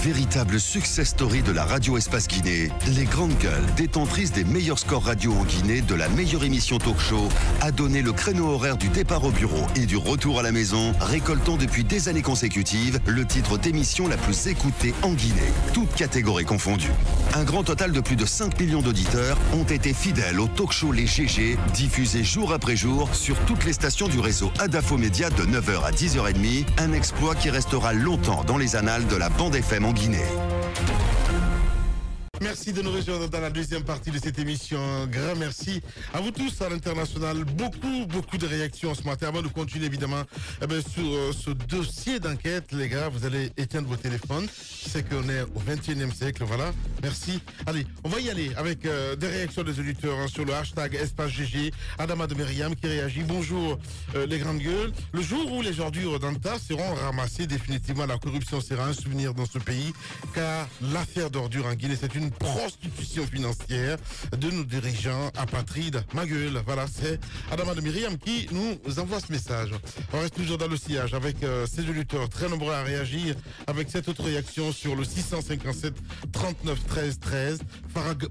Véritable success story de la radio Espace Guinée, les grandes gueules, détentrices des meilleurs scores radio en Guinée, de la meilleure émission talk show, a donné le créneau horaire du départ au bureau et du retour à la maison, récoltant depuis des années consécutives le titre d'émission la plus écoutée en Guinée, toutes catégories confondues. Un grand total de plus de 5 millions d'auditeurs ont été fidèles au talk show Les GG, diffusé jour après jour sur toutes les stations du réseau Adafo Média de 9h à 10h30, un exploit qui restera longtemps dans les annales de la bande FM en Guinée. Merci de nous rejoindre dans la deuxième partie de cette émission. Un grand merci à vous tous à l'international. Beaucoup de réactions ce matin. Avant de continuer évidemment sur ce dossier d'enquête, les gars, vous allez éteindre vos téléphones. C'est qu'on est au 21e siècle, voilà. Merci. Allez, on va y aller avec des réactions des auditeurs sur le hashtag Espace GG. Adama de Myriam qui réagit. Bonjour les grandes gueules. Le jour où les ordures d'Anta seront ramassées, définitivement la corruption sera un souvenir dans ce pays, car l'affaire d'ordures en Guinée, c'est une prostitution financière de nos dirigeants apatrides. Ma gueule, voilà, c'est Adama de Myriam qui nous envoie ce message. On reste toujours dans le sillage avec ces auditeurs très nombreux à réagir avec cette autre réaction sur le 657 39 13 13.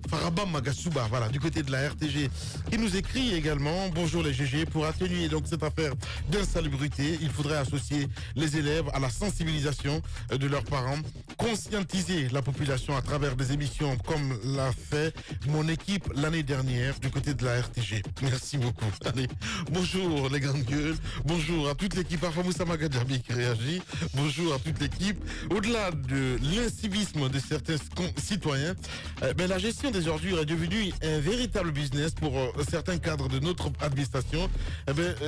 Faraba Magasuba, voilà, du côté de la RTG, qui nous écrit également: bonjour les GG, pour atténuer donc cette affaire d'insalubrité, il faudrait associer les élèves à la sensibilisation de leurs parents, conscientiser la population à travers des émissions comme l'a fait mon équipe l'année dernière du côté de la RTG. Merci beaucoup. Allez, bonjour les grandes gueules, bonjour à toute l'équipe, à Famoussa Magadjabi qui réagit, bonjour à toute l'équipe. Au-delà de l'incivisme de certains citoyens, la gestion des ordures est devenue un véritable business pour certains cadres de notre administration.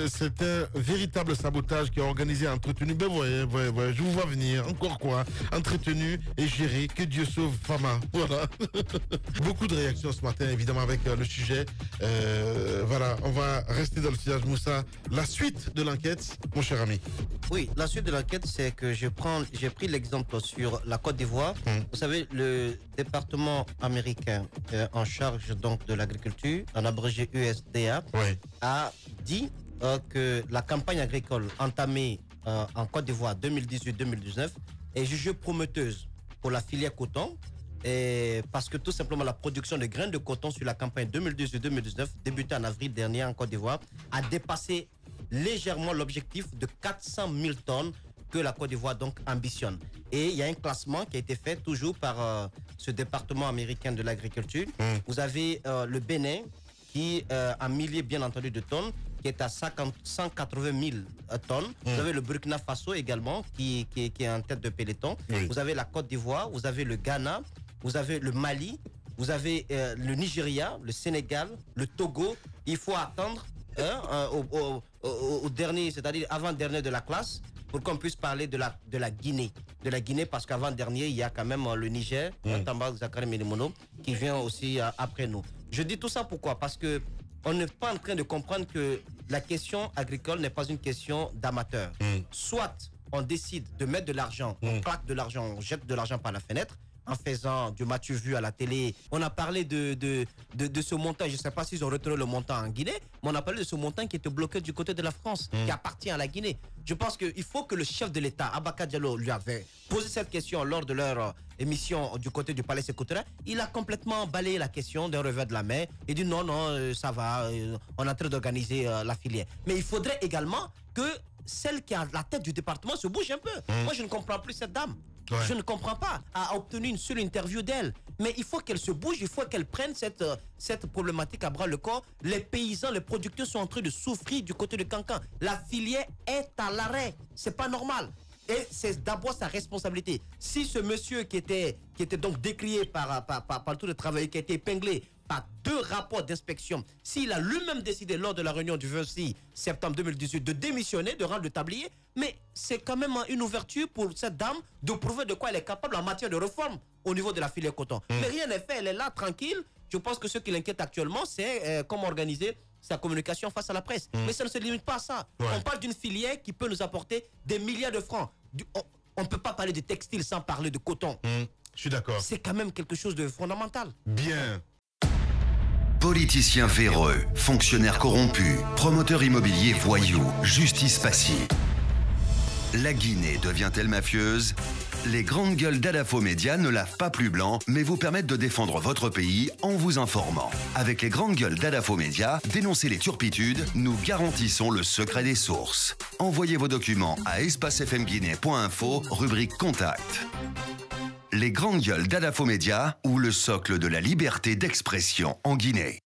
C'est un véritable sabotage qui est organisé, entretenu. Je vous vois venir. Encore quoi? Entretenu et géré. Que Dieu sauve Fama. Voilà. Beaucoup de réactions ce matin, évidemment, avec le sujet. Voilà, on va rester dans le sillage Moussa. La suite de l'enquête, mon cher ami. Oui, la suite de l'enquête, c'est que j'ai pris l'exemple sur la Côte d'Ivoire. Vous savez, le département américain en charge donc de l'agriculture, en abrégé USDA, a dit que la campagne agricole entamée en Côte d'Ivoire 2018-2019 est jugée prometteuse pour la filière coton. Et parce que tout simplement la production de graines de coton sur la campagne 2018-2019, débutée en avril dernier en Côte d'Ivoire, a dépassé légèrement l'objectif de 400 000 tonnes que la Côte d'Ivoire donc ambitionne. Et il y a un classement qui a été fait toujours par ce département américain de l'agriculture. Vous avez le Bénin qui a milliers bien entendu de tonnes, qui est à 180 000 tonnes. Vous avez le Burkina Faso également qui est en tête de peloton. Vous avez la Côte d'Ivoire, vous avez le Ghana, vous avez le Mali, vous avez le Nigeria, le Sénégal, le Togo. Il faut attendre au dernier, c'est-à-dire avant-dernier de la classe, pour qu'on puisse parler de la Guinée. De la Guinée, parce qu'avant-dernier, il y a quand même le Niger, Tamba Zakari Melimono, qui vient aussi après nous. Je dis tout ça pourquoi? Parce que on n'est pas en train de comprendre que la question agricole n'est pas une question d'amateur. Soit on décide de mettre de l'argent, on claque de l'argent, on jette de l'argent par la fenêtre, en faisant du Mathieu vu à la télé. On a parlé de ce montant, je ne sais pas s'ils ont retenu le montant en Guinée, mais on a parlé de ce montant qui était bloqué du côté de la France, qui appartient à la Guinée. Je pense qu'il faut que le chef de l'État, Abaka Diallo, lui avait posé cette question lors de leur émission du côté du Palais Sécoutoura. Il a complètement balayé la question d'un revers de la main et dit non, ça va, on est en train d'organiser la filière. Mais il faudrait également que celle qui a la tête du département se bouge un peu. Moi, je ne comprends plus cette dame. Je ne comprends pas. A obtenu une seule interview d'elle. Mais il faut qu'elle se bouge, il faut qu'elle prenne cette problématique à bras le corps. Les paysans, les producteurs sont en train de souffrir du côté de Cancan. La filière est à l'arrêt. C'est pas normal. Et c'est d'abord sa responsabilité. Si ce monsieur qui était donc décrié par tout le travail, qui a été épinglé par 2 rapports d'inspection, s'il a lui-même décidé lors de la réunion du 26 septembre 2018 de démissionner, de rendre le tablier, mais c'est quand même une ouverture pour cette dame de prouver de quoi elle est capable en matière de réforme au niveau de la filière coton. Mais rien n'est fait, elle est là tranquille. Je pense que ce qui l'inquiète actuellement, c'est comment organiser sa communication face à la presse. Mais ça ne se limite pas à ça. On parle d'une filière qui peut nous apporter des milliards de francs. On ne peut pas parler de textile sans parler de coton. Je suis d'accord. C'est quand même quelque chose de fondamental. Bien. Politiciens véreux, fonctionnaires corrompus, promoteurs immobiliers voyous, justice passive. La Guinée devient-elle mafieuse? Les grandes gueules d'Adafo Média ne lavent pas plus blanc, mais vous permettent de défendre votre pays en vous informant. Avec les grandes gueules d'Adafo Média, dénoncez les turpitudes, nous garantissons le secret des sources. Envoyez vos documents à espacefmguinée.info, rubrique Contact. Les grandes gueules d'Adafo Média ou le socle de la liberté d'expression en Guinée.